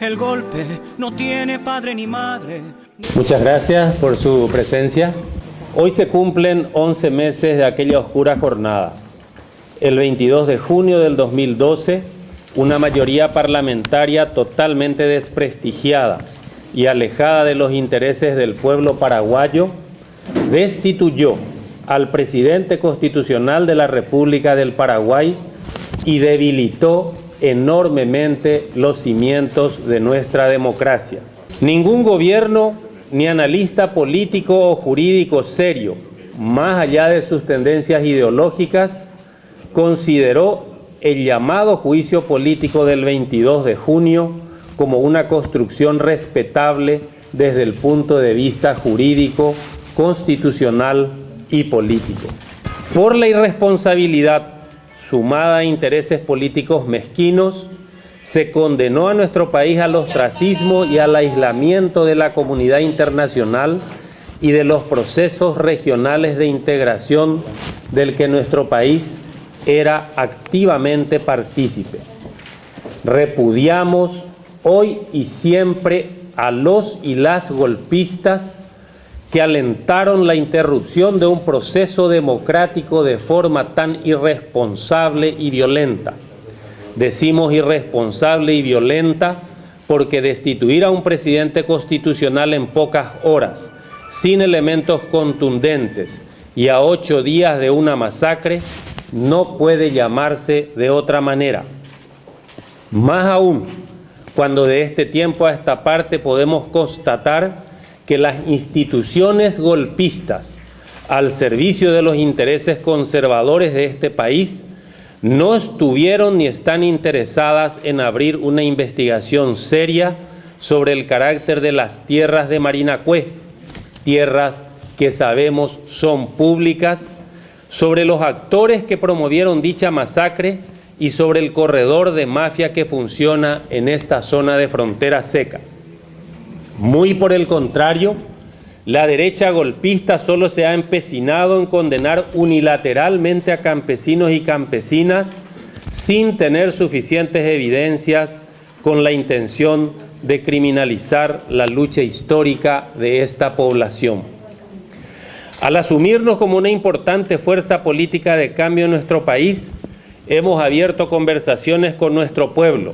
el golpe no tiene padre ni madre. Muchas gracias por su presencia. Hoy se cumplen 11 meses de aquella oscura jornada. El 22 de junio del 2012, una mayoría parlamentaria totalmente desprestigiada y alejada de los intereses del pueblo paraguayo, destituyó al presidente constitucional de la República del Paraguay y debilitó enormemente los cimientos de nuestra democracia. Ningún gobierno ni analista político o jurídico serio, más allá de sus tendencias ideológicas, consideró el llamado juicio político del 22 de junio como una construcción respetable desde el punto de vista jurídico, constitucional y político. Por la irresponsabilidad sumada a intereses políticos mezquinos, se condenó a nuestro país al ostracismo y al aislamiento de la comunidad internacional y de los procesos regionales de integración del que nuestro país era activamente partícipe. Repudiamos hoy y siempre a los y las golpistas que alentaron la interrupción de un proceso democrático de forma tan irresponsable y violenta. Decimos irresponsable y violenta porque destituir a un presidente constitucional en pocas horas, sin elementos contundentes y a 8 días de una masacre, no puede llamarse de otra manera. Más aún, cuando de este tiempo a esta parte podemos constatar que las instituciones golpistas al servicio de los intereses conservadores de este país no estuvieron ni están interesadas en abrir una investigación seria sobre el carácter de las tierras de Marinacue, tierras que sabemos son públicas, sobre los actores que promovieron dicha masacre y sobre el corredor de mafia que funciona en esta zona de frontera seca. Muy por el contrario, la derecha golpista solo se ha empecinado en condenar unilateralmente a campesinos y campesinas sin tener suficientes evidencias, con la intención de criminalizar la lucha histórica de esta población. Al asumirnos como una importante fuerza política de cambio en nuestro país, hemos abierto conversaciones con nuestro pueblo,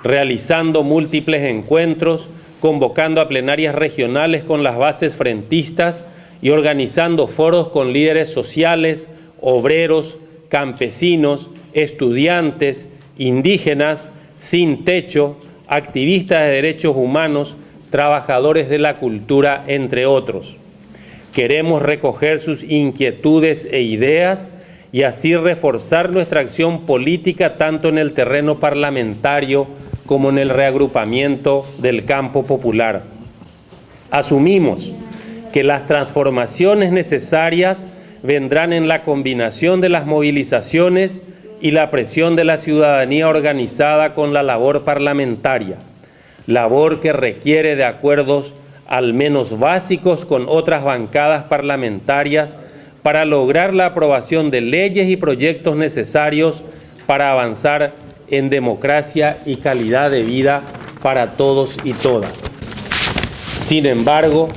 realizando múltiples encuentros, convocando a plenarias regionales con las bases frentistas y organizando foros con líderes sociales, obreros, campesinos, estudiantes, indígenas, sin techo, activistas de derechos humanos, trabajadores de la cultura, entre otros. Queremos recoger sus inquietudes e ideas y así reforzar nuestra acción política tanto en el terreno parlamentario como en el reagrupamiento del campo popular. Asumimos que las transformaciones necesarias vendrán en la combinación de las movilizaciones y la presión de la ciudadanía organizada con la labor parlamentaria, labor que requiere de acuerdos al menos básicos con otras bancadas parlamentarias para lograr la aprobación de leyes y proyectos necesarios para avanzar en democracia y calidad de vida para todos y todas. Sin embargo,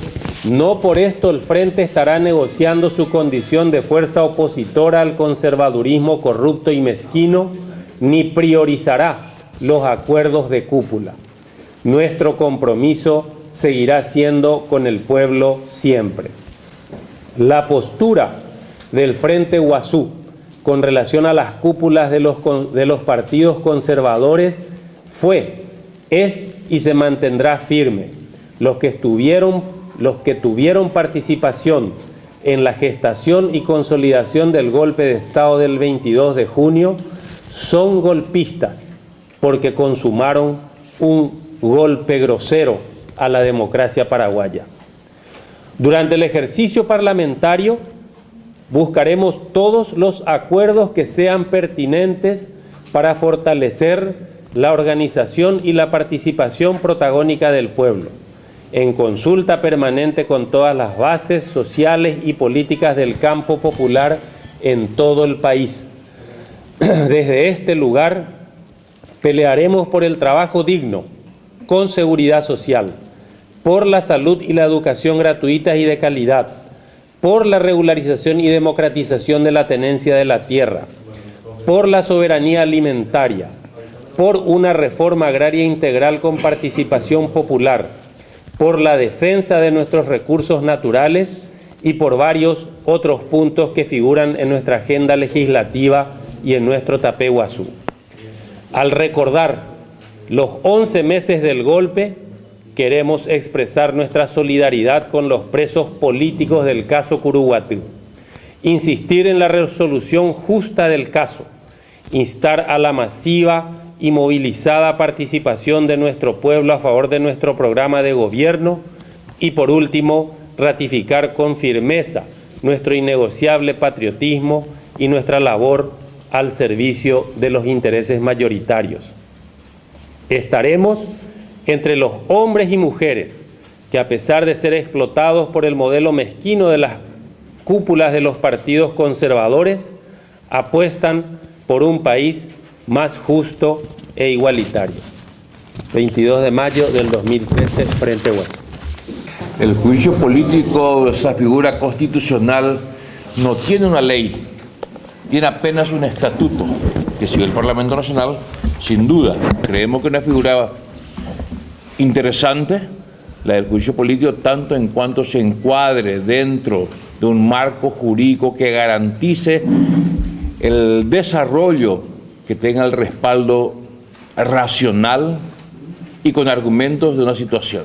no por esto el Frente estará negociando su condición de fuerza opositora al conservadurismo corrupto y mezquino, ni priorizará los acuerdos de cúpula. Nuestro compromiso seguirá siendo con el pueblo siempre. La postura del Frente Guazú con relación a las cúpulas de los partidos conservadores fue, es y se mantendrá firme. Los que tuvieron participación en la gestación y consolidación del golpe de Estado del 22 de junio son golpistas porque consumaron un golpe grosero a la democracia paraguaya. Durante el ejercicio parlamentario buscaremos todos los acuerdos que sean pertinentes para fortalecer la organización y la participación protagónica del pueblo, en consulta permanente con todas las bases sociales y políticas del campo popular en todo el país. Desde este lugar pelearemos por el trabajo digno, con seguridad social, por la salud y la educación gratuitas y de calidad, por la regularización y democratización de la tenencia de la tierra, por la soberanía alimentaria, por una reforma agraria integral con participación popular, por la defensa de nuestros recursos naturales y por varios otros puntos que figuran en nuestra agenda legislativa y en nuestro Tapé Iguazú. Al recordar los 11 meses del golpe, queremos expresar nuestra solidaridad con los presos políticos del caso Curuguatú, insistir en la resolución justa del caso, instar a la masiva y movilizada participación de nuestro pueblo a favor de nuestro programa de gobierno y, por último, ratificar con firmeza nuestro innegociable patriotismo y nuestra labor al servicio de los intereses mayoritarios. Estaremos entre los hombres y mujeres que, a pesar de ser explotados por el modelo mezquino de las cúpulas de los partidos conservadores, apuestan por un país más justo e igualitario. 22 de mayo del 2013, Frente Iguazú. El juicio político, esa figura constitucional, no tiene una ley, tiene apenas un estatuto que sigue el Parlamento Nacional. Sin duda, creemos que es una figura interesante, la del juicio político, tanto en cuanto se encuadre dentro de un marco jurídico que garantice el desarrollo, que tenga el respaldo racional y con argumentos de una situación.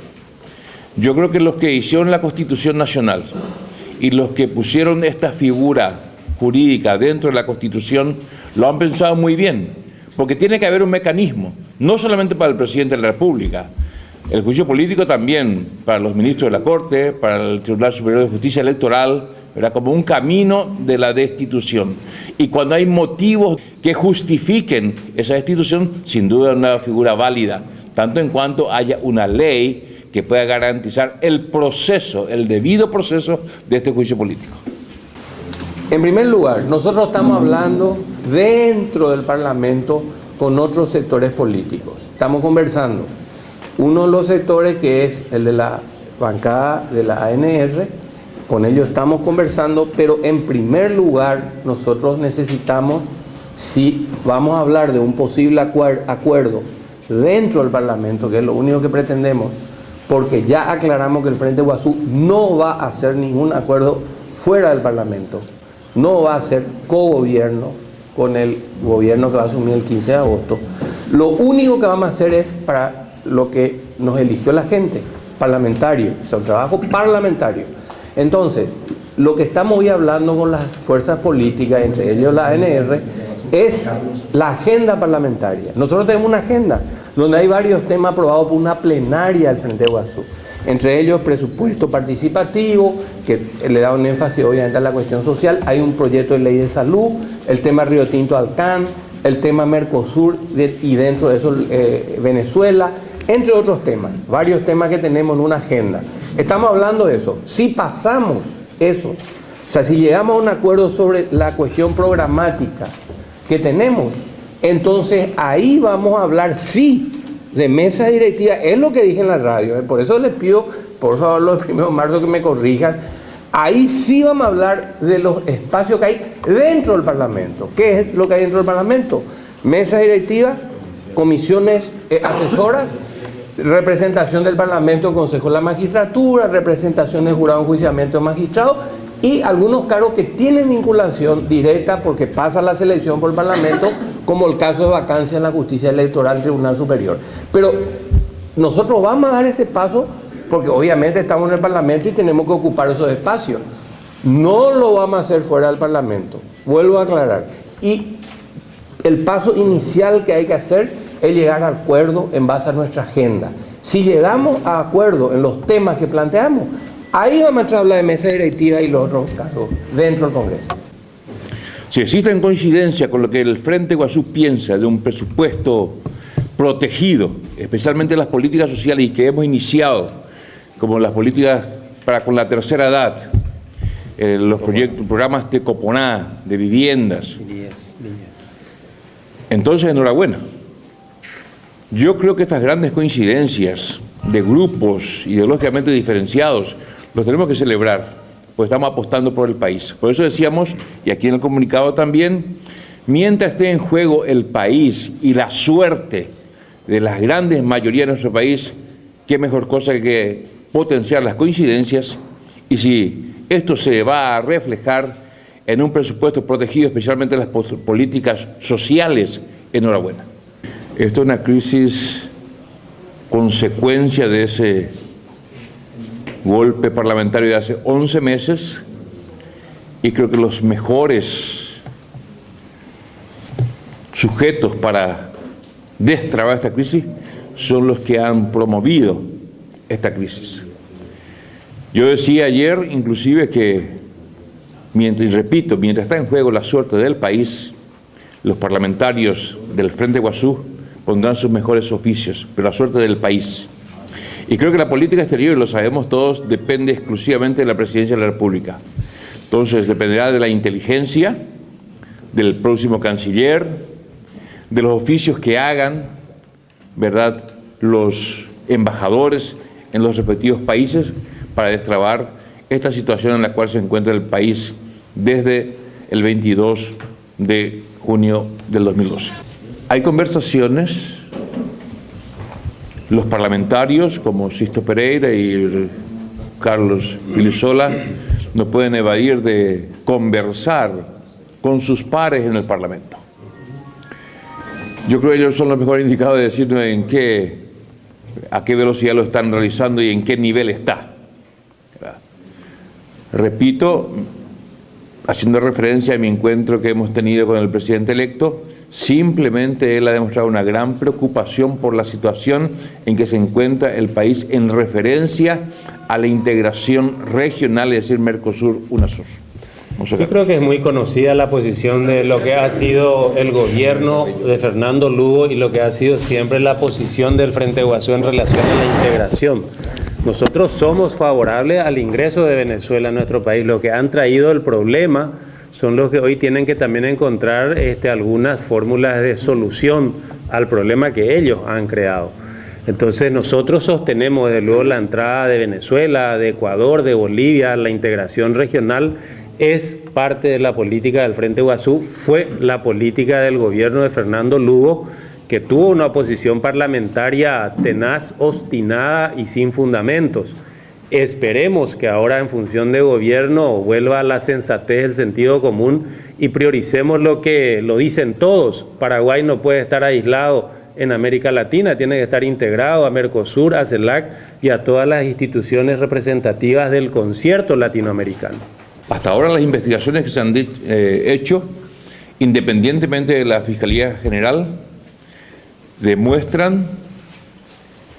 Yo creo que los que hicieron la Constitución Nacional y los que pusieron esta figura jurídica dentro de la Constitución lo han pensado muy bien, porque tiene que haber un mecanismo, no solamente para el presidente de la República, el juicio político también para los ministros de la Corte, para el Tribunal Superior de Justicia Electoral, ¿verdad?, como un camino de la destitución. Y cuando hay motivos que justifiquen esa destitución, sin duda es una figura válida, tanto en cuanto haya una ley que pueda garantizar el proceso, el debido proceso de este juicio político. En primer lugar, nosotros estamos hablando dentro del Parlamento con otros sectores políticos. Estamos conversando. Uno de los sectores, que es el de la bancada de la ANR, con ellos estamos conversando, pero en primer lugar nosotros necesitamos, si vamos a hablar de un posible acuerdo dentro del Parlamento, que es lo único que pretendemos, porque ya aclaramos que el Frente Iguazú no va a hacer ningún acuerdo fuera del Parlamento, no va a hacer cogobierno con el gobierno que va a asumir el 15 de agosto. Lo único que vamos a hacer es para lo que nos eligió la gente, parlamentario, o sea, un trabajo parlamentario. Entonces, lo que estamos hoy hablando con las fuerzas políticas, entre ellos la ANR, es la agenda parlamentaria. Nosotros tenemos una agenda donde hay varios temas aprobados por una plenaria del Frente Iguazú. Entre ellos, presupuesto participativo, que le da un énfasis obviamente a la cuestión social. Hay un proyecto de ley de salud, el tema Río Tinto Alcán, el tema Mercosur y dentro de eso Venezuela, entre otros temas, varios temas que tenemos en una agenda. Estamos hablando de eso. Si pasamos eso, o sea, si llegamos a un acuerdo sobre la cuestión programática que tenemos, entonces ahí vamos a hablar, sí, de mesa directiva. Es lo que dije en la radio, por eso les pido, por favor, los 1 de marzo que me corrijan. Ahí sí vamos a hablar de los espacios que hay dentro del Parlamento. ¿Qué es lo que hay dentro del Parlamento? Mesa directiva, comisiones asesoras, representación del Parlamento, Consejo de la Magistratura, representación del jurado de enjuiciamiento de magistrados y algunos cargos que tienen vinculación directa porque pasa la selección por el Parlamento, como el caso de vacancia en la justicia electoral del Tribunal Superior. Pero nosotros vamos a dar ese paso porque obviamente estamos en el Parlamento y tenemos que ocupar esos espacios. No lo vamos a hacer fuera del Parlamento, vuelvo a aclarar. Y el paso inicial que hay que hacer es llegar a acuerdo en base a nuestra agenda. Si llegamos a acuerdo en los temas que planteamos, ahí vamos a hablar de mesa directiva y los otros casos dentro del Congreso. Si existen coincidencia con lo que el Frente Iguazú piensa de un presupuesto protegido, especialmente las políticas sociales y que hemos iniciado, como las políticas para con la tercera edad, los programas de Coponá, de viviendas, entonces enhorabuena. Yo creo que estas grandes coincidencias de grupos ideológicamente diferenciados los tenemos que celebrar, pues estamos apostando por el país. Por eso decíamos, y aquí en el comunicado también, mientras esté en juego el país y la suerte de las grandes mayorías de nuestro país, qué mejor cosa que potenciar las coincidencias, y si esto se va a reflejar en un presupuesto protegido, especialmente las políticas sociales, enhorabuena. Esto es una crisis consecuencia de ese golpe parlamentario de hace 11 meses, y creo que los mejores sujetos para destrabar esta crisis son los que han promovido esta crisis. Yo decía ayer inclusive que, mientras está en juego la suerte del país, los parlamentarios del Frente Guazú pondrán sus mejores oficios, pero la suerte del país. Y creo que la política exterior, y lo sabemos todos, depende exclusivamente de la Presidencia de la República. Entonces dependerá de la inteligencia, del próximo canciller, de los oficios que hagan, ¿verdad?, los embajadores en los respectivos países para destrabar esta situación en la cual se encuentra el país desde el 22 de junio del 2012. Hay conversaciones, los parlamentarios como Sisto Pereira y Carlos Filisola no pueden evadir de conversar con sus pares en el Parlamento. Yo creo que ellos son los mejores indicados de decirnos a qué velocidad lo están realizando y en qué nivel está. Repito, haciendo referencia a mi encuentro que hemos tenido con el presidente electo, simplemente él ha demostrado una gran preocupación por la situación en que se encuentra el país en referencia a la integración regional, es decir, Mercosur-UNASUR. Yo creo que es muy conocida la posición de lo que ha sido el gobierno de Fernando Lugo y lo que ha sido siempre la posición del Frente Guazú en relación a la integración. Nosotros somos favorables al ingreso de Venezuela a nuestro país. Lo que han traído el problema son los que hoy tienen que también encontrar algunas fórmulas de solución al problema que ellos han creado. Entonces nosotros sostenemos desde luego la entrada de Venezuela, de Ecuador, de Bolivia, la integración regional es parte de la política del Frente Guazú, fue la política del gobierno de Fernando Lugo, que tuvo una oposición parlamentaria tenaz, obstinada y sin fundamentos. Esperemos que ahora en función de gobierno vuelva a la sensatez, el sentido común y prioricemos lo que lo dicen todos. Paraguay no puede estar aislado en América Latina, tiene que estar integrado a Mercosur, a CELAC y a todas las instituciones representativas del concierto latinoamericano. Hasta ahora las investigaciones que se han hecho, independientemente de la Fiscalía General, demuestran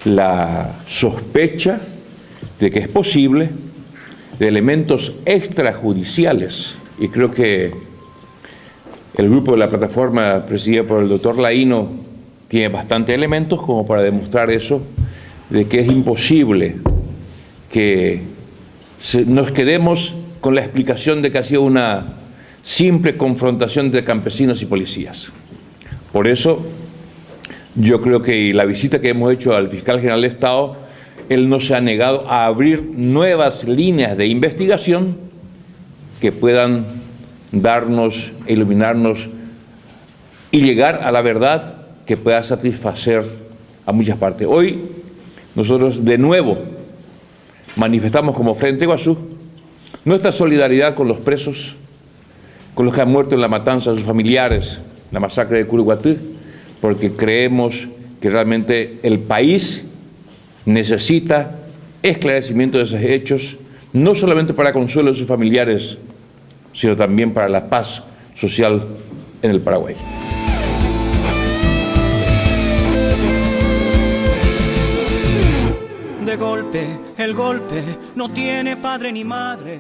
la sospecha de que es posible de elementos extrajudiciales, y creo que el grupo de la plataforma presidida por el doctor Laino tiene bastantes elementos como para demostrar eso, de que es imposible que nos quedemos con la explicación de que ha sido una simple confrontación de campesinos y policías. Por eso yo creo que la visita que hemos hecho al fiscal general de Estado, él no se ha negado a abrir nuevas líneas de investigación que puedan darnos, iluminarnos y llegar a la verdad que pueda satisfacer a muchas partes. Hoy nosotros de nuevo manifestamos como Frente Guazú nuestra solidaridad con los presos, con los que han muerto en la matanza de sus familiares, la masacre de Curuguatí, porque creemos que realmente el país necesita esclarecimiento de esos hechos, no solamente para consuelo de sus familiares, sino también para la paz social en el Paraguay. De golpe, el golpe no tiene padre ni madre.